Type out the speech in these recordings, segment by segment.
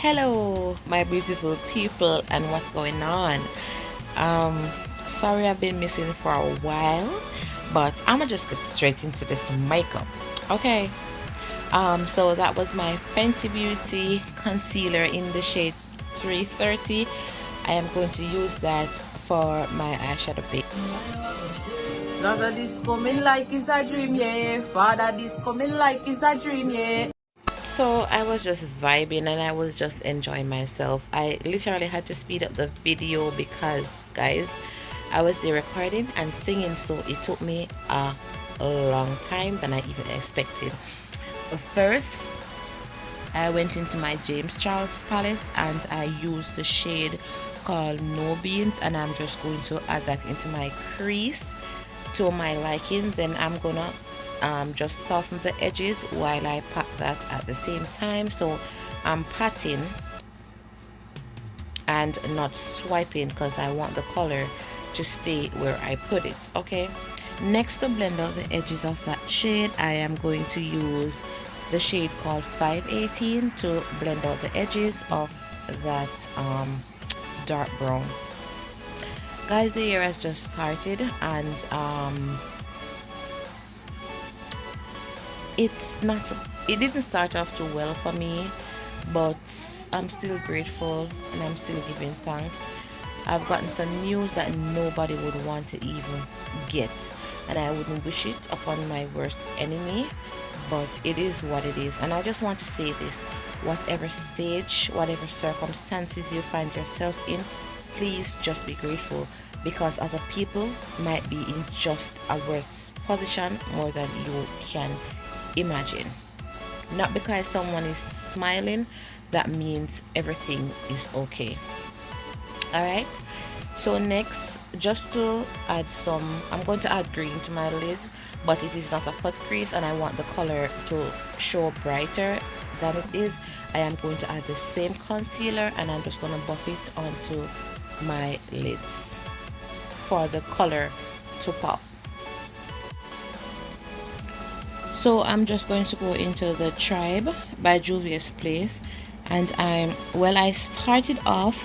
Hello, my beautiful people, and what's going on? Um, Sorry I've been missing for a while, but I'ma just get straight into this makeup. Okay. So that was my Fenty Beauty concealer in the shade 330. I am going to use that for my eyeshadow base. Father, this coming like it's a dream, yeah. Father, this coming like it's a dream, yeah. So I was just vibing and I was just enjoying myself. I literally had to speed up the video because, guys, I was there recording and singing, so it took me a long time than I even expected. But first, I went into my James Charles palette and I used the shade called No Beans, and I'm just going to add that into my crease to my liking. Then I'm gonna just soften the edges while I pat that at the same time. So I'm patting and not swiping because I want the color to stay where I put it. Okay, next, to blend out the edges of that shade, I am going to use the shade called 518 to blend out the edges of that dark brown. Guys, the year has just started and it didn't start off too well for me, but I'm still grateful and I'm still giving thanks. I've gotten some news that nobody would want to even get, and I wouldn't wish it upon my worst enemy, but it is what it is. And I just want to say this: whatever stage, whatever circumstances you find yourself in, please just be grateful, because other people might be in just a worse position more than you can imagine. Not because someone is smiling, that means everything is okay. All right, so next, just to add some, I'm going to add green to my lids, but it is not a cut crease and I want the color to show brighter than it is. I am going to add the same concealer and I'm just going to buff it onto my lids for the color to pop. So I'm just going to go into the Tribe by Juvia's Place, and I started off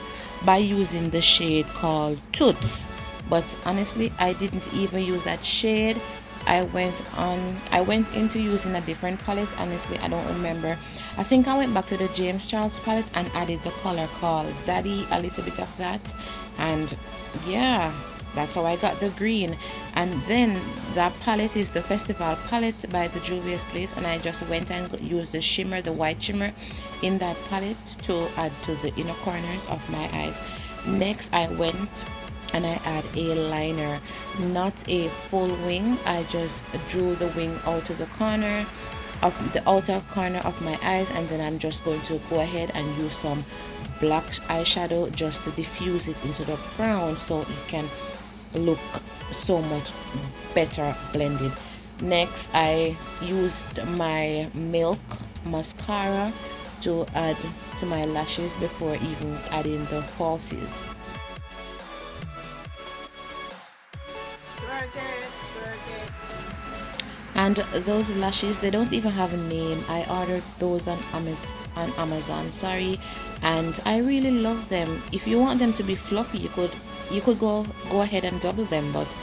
by using the shade called Toots, but honestly I didn't even use that shade. I went into using a different palette. Honestly, I don't remember. I think I went back to the James Charles palette and added the color called Daddy, a little bit of that, and yeah, that's how I got the green. And then that palette is the Festival palette by the Juvia's Place, and I just went and used the shimmer, the white shimmer in that palette to add to the inner corners of my eyes. Next, I went and I add a liner, not a full wing. I just drew the wing out to the corner of the outer corner of my eyes, and then I'm just going to go ahead and use some black eyeshadow just to diffuse it into the brown so it can look so much better blended. Next, I used my Milk mascara to add to my lashes before even adding the falsies. And those lashes, they don't even have a name. I ordered those on Amazon, sorry, and I really love them. If you want them to be fluffy, you could go ahead and double them, but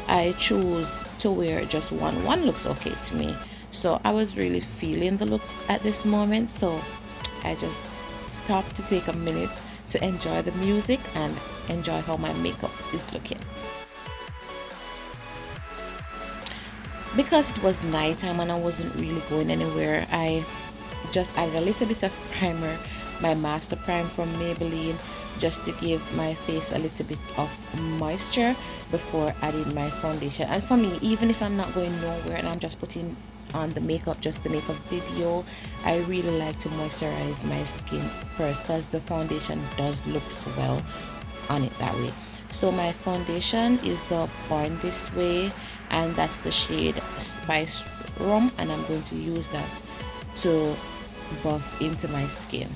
I choose to wear just one looks okay to me. So I was really feeling the look at this moment, so I just stopped to take a minute to enjoy the music and enjoy how my makeup is looking. Because it was nighttime and I wasn't really going anywhere, I just added a little bit of primer, my Master Prime from Maybelline, just to give my face a little bit of moisture before adding my foundation. And for me, even if I'm not going nowhere and I'm just putting on the makeup just to make a video, I really like to moisturize my skin first, because the foundation does look well on it that way. So my foundation is the Born This Way, and that's the shade Spice Rum, and I'm going to use that to buff into my skin.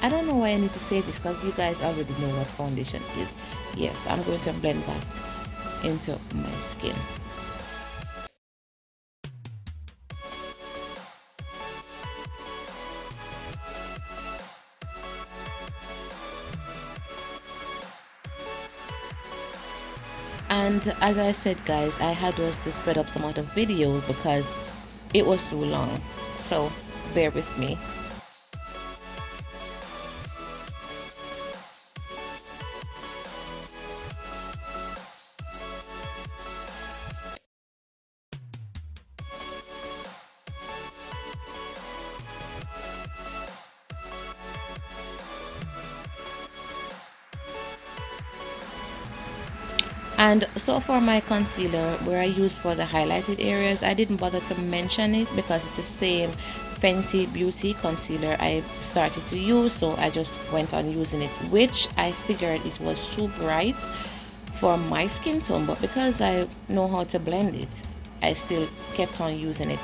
I don't know why I need to say this, because you guys already know what foundation is. Yes, I'm going to blend that into my skin. And as I said, guys, I had was to speed up some of the video because it was too long, so bear with me. And so for my concealer, where I use for the highlighted areas, I didn't bother to mention it because it's the same Fenty Beauty concealer I started to use, so I just went on using it, which I figured it was too bright for my skin tone, but because I know how to blend it, I still kept on using it.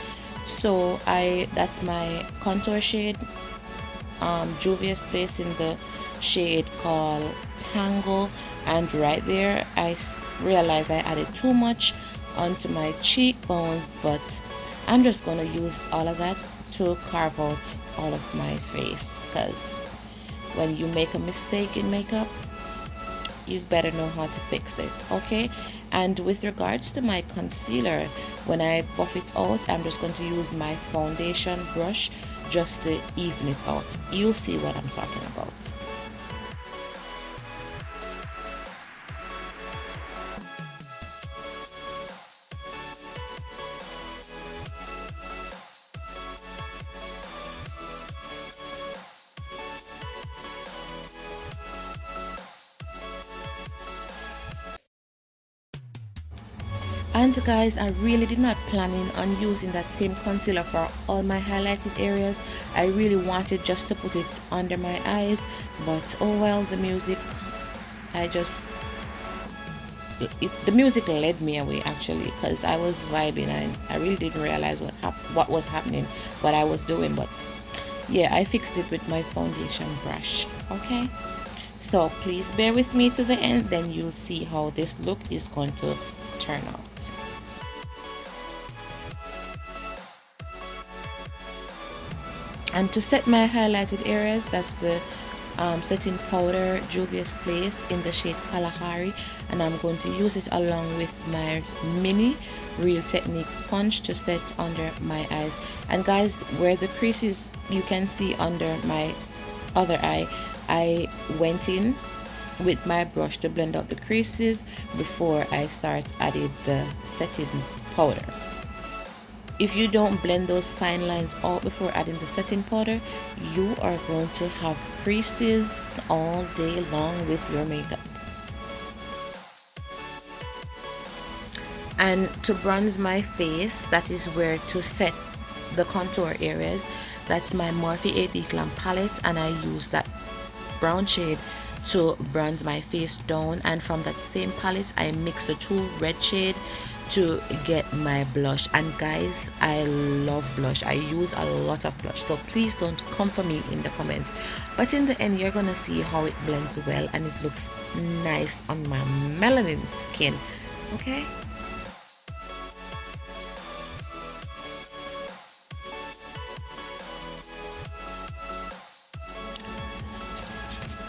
So that's my contour shade, Juvia's Place, in the shade called Tango, and right there I realized I added too much onto my cheekbones, but I'm just gonna use all of that to carve out all of my face, because when you make a mistake in makeup, you better know how to fix it, okay? And with regards to my concealer, when I buff it out, I'm just going to use my foundation brush just to even it out. You'll see what I'm talking about. And guys, I really did not planning on using that same concealer for all my highlighted areas. I really wanted just to put it under my eyes, but oh well, the music, the music led me away actually, because I was vibing and I really didn't realize what was happening, what I was doing. But yeah, I fixed it with my foundation brush, okay? So please bear with me to the end, then you'll see how this look is going to turn out. And to set my highlighted areas, that's the setting powder Juvia's Place in the shade Kalahari, and I'm going to use it along with my mini Real Technique sponge to set under my eyes. And guys, where the creases you can see under my other eye, I went in with my brush to blend out the creases before I start adding the setting powder. If you don't blend those fine lines out before adding the setting powder, you are going to have creases all day long with your makeup. And to bronze my face, that is where to set the contour areas. That's my Morphe 8D Glam palette, and I use that brown shade to bronze my face down, and from that same palette I mix the two red shade to get my blush. And guys, I love blush. I use a lot of blush, so please don't come for me in the comments, but in the end you're gonna see how it blends well and it looks nice on my melanin skin, okay?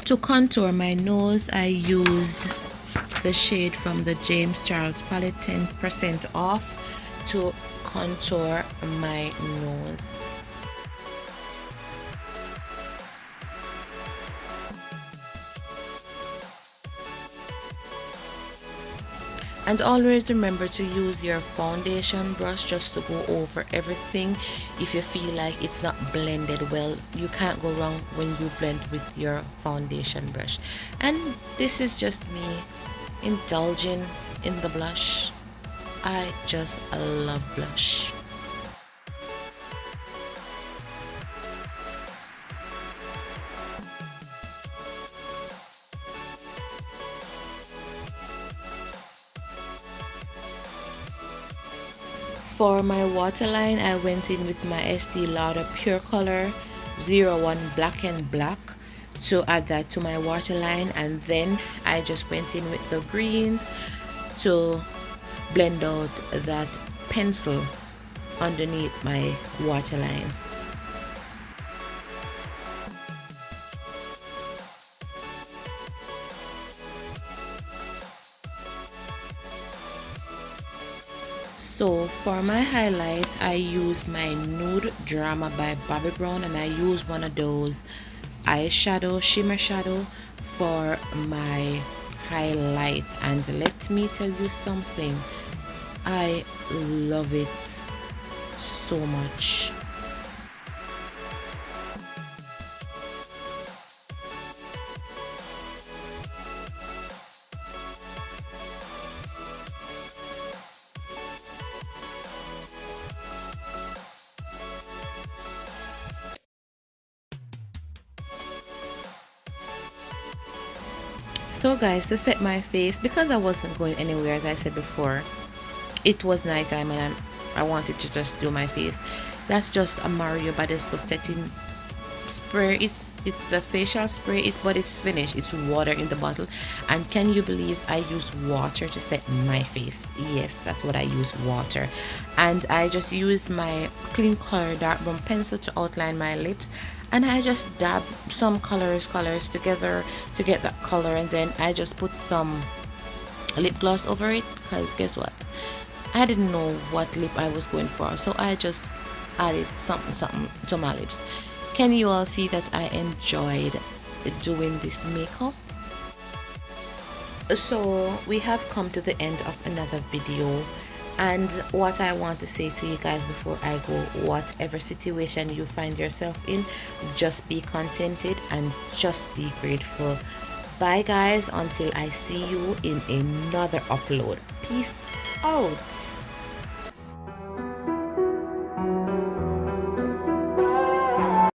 To contour my nose, I used the shade from the James Charles palette, 10% off, to contour my nose. And always remember to use your foundation brush just to go over everything. If you feel like it's not blended well, you can't go wrong when you blend with your foundation brush. And this is just me indulging in the blush. I just love blush. For my waterline, I went in with my Estee Lauder Pure Color 01 Black and Black to add that to my waterline, and then I just went in with the greens to blend out that pencil underneath my waterline. So for my highlights, I use my Nude Drama by Bobbi Brown, and I use one of those eyeshadow shimmer shadow for my highlight. And let me tell you something, I love it so much. So guys, to set my face, because I wasn't going anywhere, as I said before, it was nighttime and I wanted to just do my face. That's just a Mario Badescu setting spray. It's the facial spray, but it's finished. It's water in the bottle. And can you believe I used water to set my face? Yes, that's what I use, water. And I just used my Clean Color dark brown pencil to outline my lips, and I just dab some colors together to get that color, and then I just put some lip gloss over it, because guess what, I didn't know what lip I was going for, so I just added something to my lips. Can you all see that I enjoyed doing this makeup? So we have come to the end of another video, and what I want to say to you guys before I go, whatever situation you find yourself in, just be contented and just be grateful. Bye guys, until I see you in another upload. Peace out.